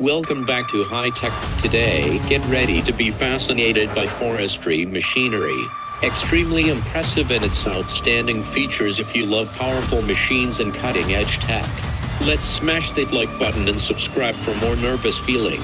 Welcome back to High Tech. Today, get ready to be fascinated by forestry machinery. Extremely impressive in its outstanding features if you love powerful machines and cutting-edge tech. Let's smash that like button and subscribe for more nervous feeling.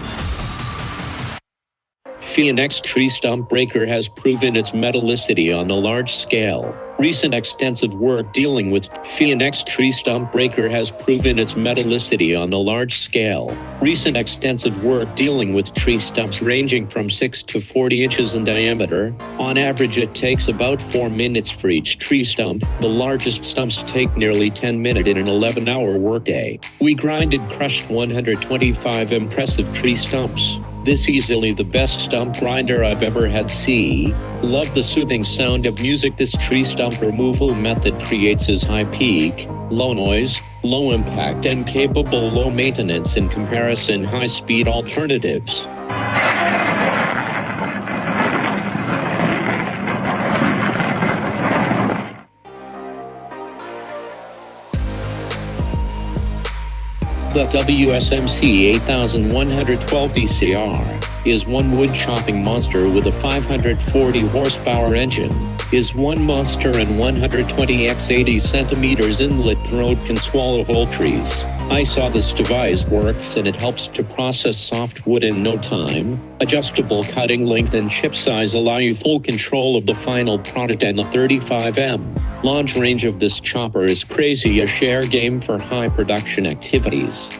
Phoenix tree stump breaker has proven its metallicity on a large scale. Recent extensive work dealing with Phoenix tree stump breaker has proven its metallicity on a large scale. Recent extensive work dealing with tree stumps ranging from 6 to 40 inches in diameter. On average, it takes about 4 minutes for each tree stump. The largest stumps take nearly 10 minutes in an 11-hour workday. We grinded crushed 125 impressive tree stumps. This easily the best stump grinder I've ever had. Love the soothing sound of music this tree stump removal method creates is high peak, low noise, low impact and capable low maintenance in comparison high speed alternatives. The WSMC 8112 DCR is one wood-chopping monster with a 540 horsepower engine, is one monster and 120 x 80 centimeters inlet throat can swallow whole trees. I saw this device works and it helps to process soft wood in no time. Adjustable cutting length and chip size allow you full control of the final product, and the 35M launch range of this chopper is crazy, a share game for high production activities.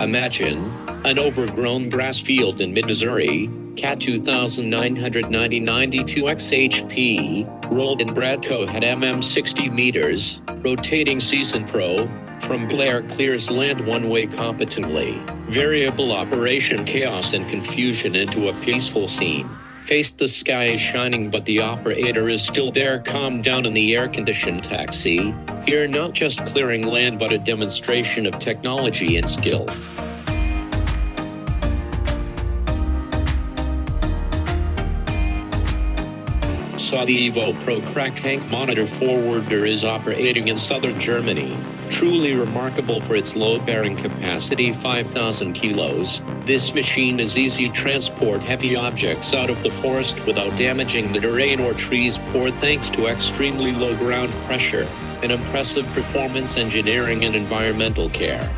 Imagine an overgrown grass field in mid-Missouri, Cat 2990 92x HP, rolled in Bradco head 60 meters, rotating Season Pro, from Blair clears land one-way competently, variable operation chaos and confusion into a peaceful scene. Face the sky is shining but the operator is still there, calm down in the air-conditioned taxi. Here not just clearing land but a demonstration of technology and skill. Saw the Evo Pro crack tank monitor forwarder is operating in southern Germany. Truly remarkable for its load-bearing capacity 5,000 kilos. This machine is easy to transport heavy objects out of the forest without damaging the terrain or trees, poor thanks to extremely low ground pressure, and impressive performance engineering and environmental care.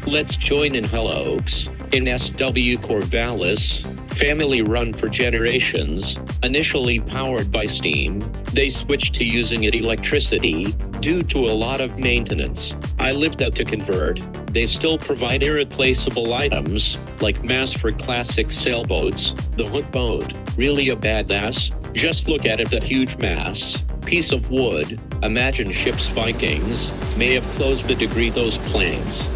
Let's join in Helloaks, in SW Corvallis, family run for generations, initially powered by steam, they switched to using electricity, due to a lot of maintenance. I lived out to convert. They still provide irreplaceable items, like mass for classic sailboats, the hook boat, really a badass, just look at it, that huge mass, piece of wood, imagine ships Vikings, may have closed the degree those planes.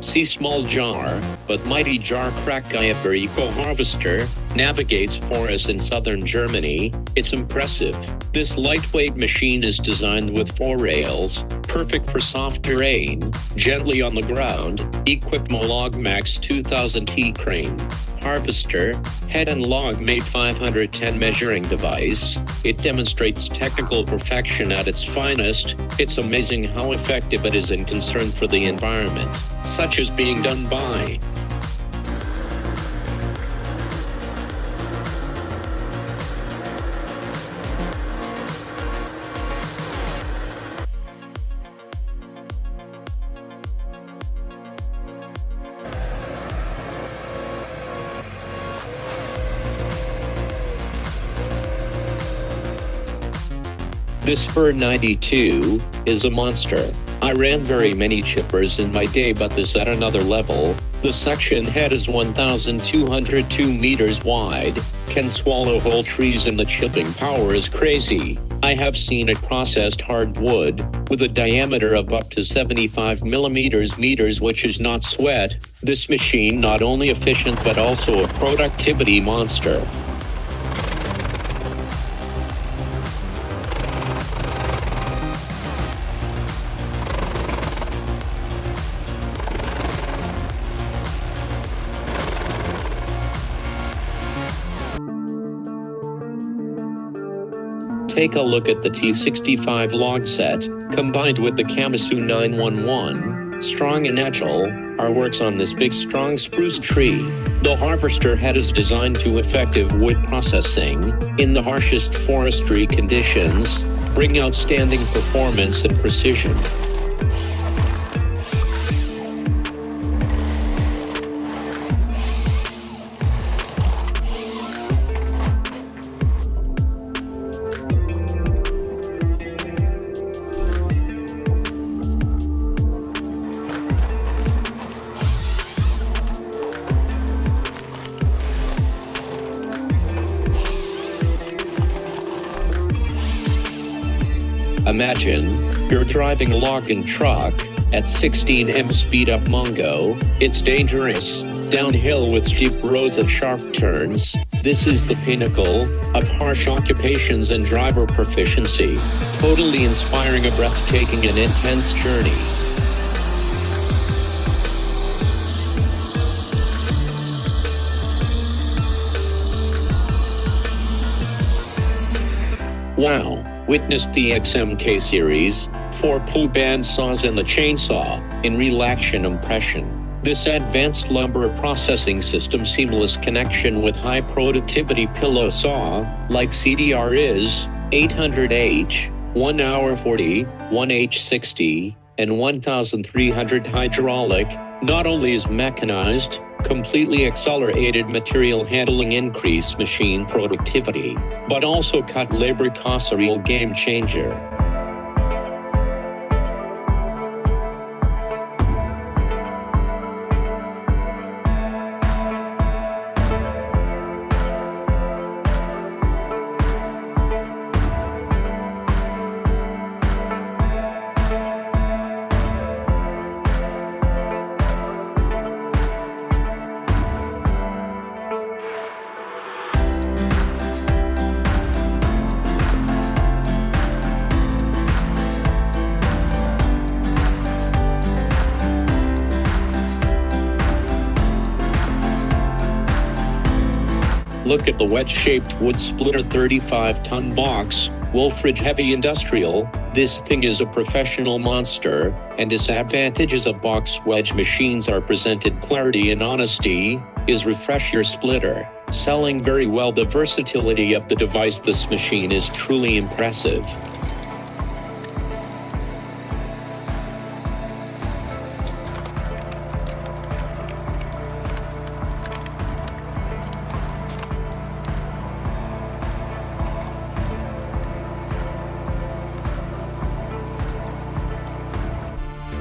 See small jar, but mighty jar crack Excavator Eco Harvester, navigates forests in southern Germany. It's impressive. This lightweight machine is designed with 4 rails, perfect for soft terrain, gently on the ground, equipped Molog Max 2000T crane. Harvester, head and log made 510 measuring device. It demonstrates technical perfection at its finest. It's amazing how effective it is in concern for the environment, such as being done by This Spur 92 is a monster. I ran very many chippers in my day, but this at another level. The section head is 1,202 meters wide, can swallow whole trees, and the chipping power is crazy. I have seen it processed hardwood with a diameter of up to 75 meters, which is not sweat. This machine not only efficient but also a productivity monster. Take a look at the T65 log set, combined with the Kamasu 911, strong and agile, our works on this big strong spruce tree. The harvester head is designed to effective wood processing in the harshest forestry conditions, bring outstanding performance and precision. Imagine you're driving a logging truck at 16 mph speed up Mongo. It's dangerous, downhill with steep roads and sharp turns. This is the pinnacle of harsh occupations and driver proficiency. Totally inspiring, a breathtaking and intense journey. Wow. Witness the XMK series, 4 band saws and the chainsaw, in real action impression. This advanced lumber processing system seamless connection with high productivity pillow saw, like CDR is, 800H, 1 hour 40, 1H60, and 1300 hydraulic, not only is mechanized, completely accelerated material handling increase machine productivity, but also cut labor costs, a real game changer. Look at the wedge-shaped wood splitter 35-ton box, Wolfridge Heavy Industrial. This thing is a professional monster, and disadvantages of box wedge machines are presented clarity and honesty, is refresh your splitter. Selling very well. The versatility of the device, this machine is truly impressive.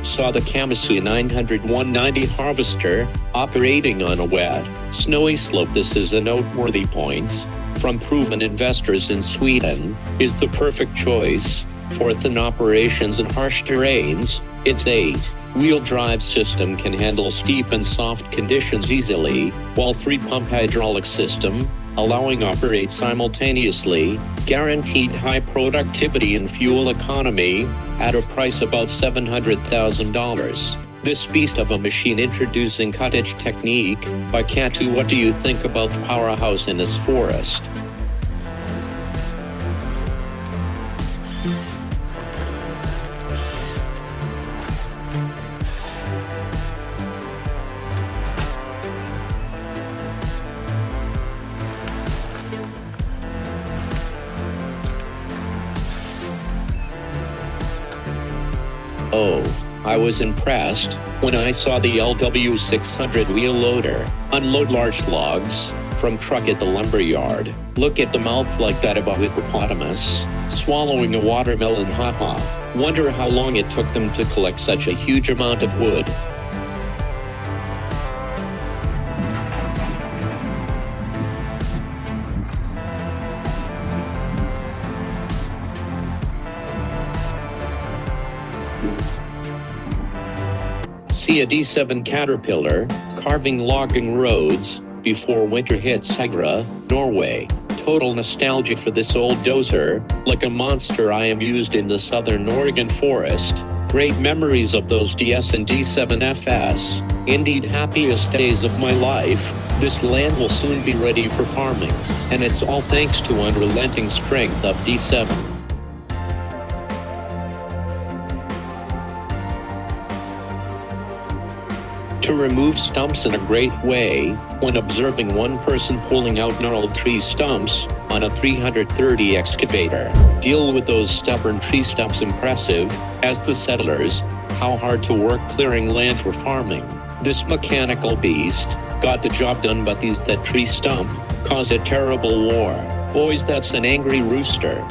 Saw the Kamasu 900-190 harvester operating on a wet, snowy slope. This is a noteworthy point from proven investors in Sweden, is the perfect choice for thin operations in harsh terrains. Its 8-wheel drive system can handle steep and soft conditions easily, while 3-pump hydraulic system, allowing operate simultaneously, guaranteed high productivity and fuel economy at a price about $700,000. This beast of a machine introducing cottage technique by Katu. What do you think about the powerhouse in this forest? Oh, I was impressed when I saw the LW600 wheel loader unload large logs from truck at the lumberyard. Look at the mouth like that of a hippopotamus. swallowing a watermelon, haha. Wonder how long it took them to collect such a huge amount of wood. See a D7 Caterpillar, carving logging roads, before winter hits Segra, Norway. Total nostalgia for this old dozer, like a monster I am used in the southern Oregon forest. Great memories of those DS and D7 FS. Indeed, happiest days of my life. This land will soon be ready for farming, and it's all thanks to unrelenting strength of D7. To remove stumps in a great way, when observing one person pulling out gnarled tree stumps on a 330 excavator. Deal with those stubborn tree stumps. Impressive, as the settlers, how hard to work clearing land for farming. This mechanical beast got the job done, but that tree stump caused a terrible war. Boys, that's an angry rooster.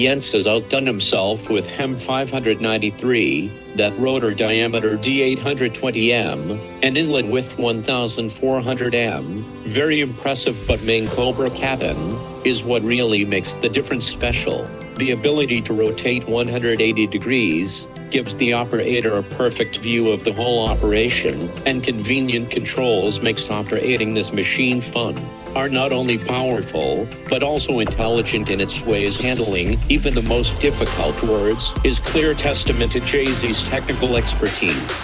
Jens has outdone himself with HEM 593, that rotor diameter D820M, and inlet width 1400M. Very impressive, but main Cobra cabin is what really makes the difference special. The ability to rotate 180 degrees gives the operator a perfect view of the whole operation, and convenient controls makes operating this machine fun. Are not only powerful, but also intelligent in its ways. Handling even the most difficult words is clear testament to Jay-Z's technical expertise.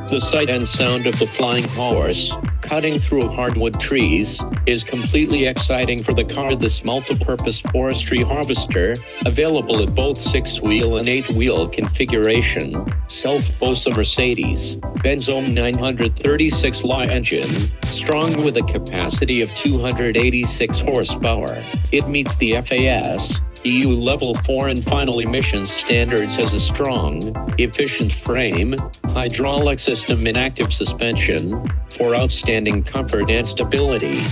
The sight and sound of the flying horse cutting through hardwood trees is completely exciting for the car. This multi-purpose forestry harvester, available at both 6-wheel and 8-wheel configuration, self-boasts a Mercedes-Benz 936 Li engine, strong with a capacity of 286 horsepower. It meets the FAS EU Level 4 and final emissions standards, has a strong, efficient frame, hydraulic system and active suspension for outstanding comfort and stability.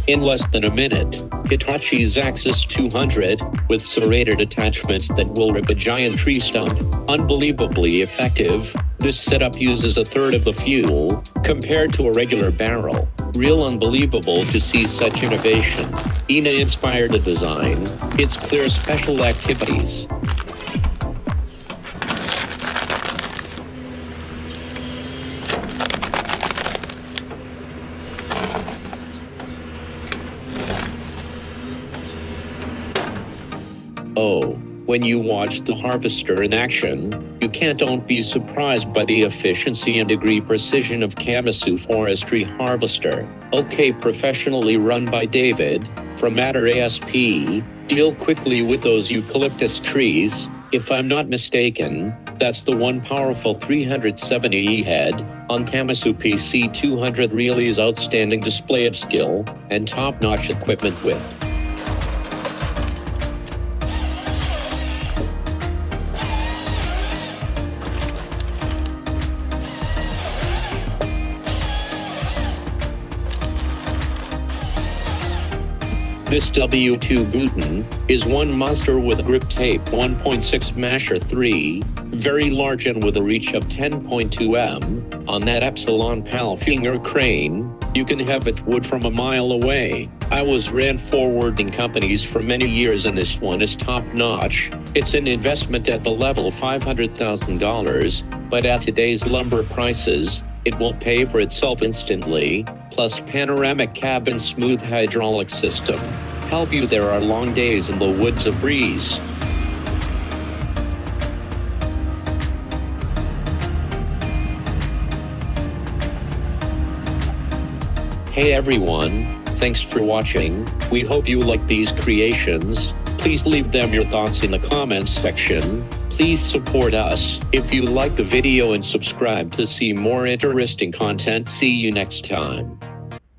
In less than a minute, Hitachi's Axis 200, with serrated attachments that will rip a giant tree stump. Unbelievably effective, this setup uses a third of the fuel, compared to a regular barrel. Real unbelievable to see such innovation. INA inspired the design, its clear special activities. Oh, when you watch the harvester in action, you can't don't be surprised by the efficiency and degree precision of Kamisu Forestry Harvester. Okay, professionally run by David, from Matter ASP, deal quickly with those eucalyptus trees. If I'm not mistaken, that's the one powerful 370E head on Kamisu PC 200. Really is outstanding display of skill and top-notch equipment with. This W2 Guten is one monster with a grip tape 1.6 Masher 3, very large and with a reach of 10.2 m. On that Epsilon Palfinger crane, you can have it wood from a mile away. I was ran forwarding companies for many years and this one is top notch. It's an investment at the level $500,000, but at today's lumber prices, it will pay for itself instantly, plus panoramic cabin smooth hydraulic system. Help you there are long days in the woods of breeze. Hey everyone, thanks for watching. We hope you like these creations. Please leave them your thoughts in the comments section. Please support us if you like the video and subscribe to see more interesting content. See you next time.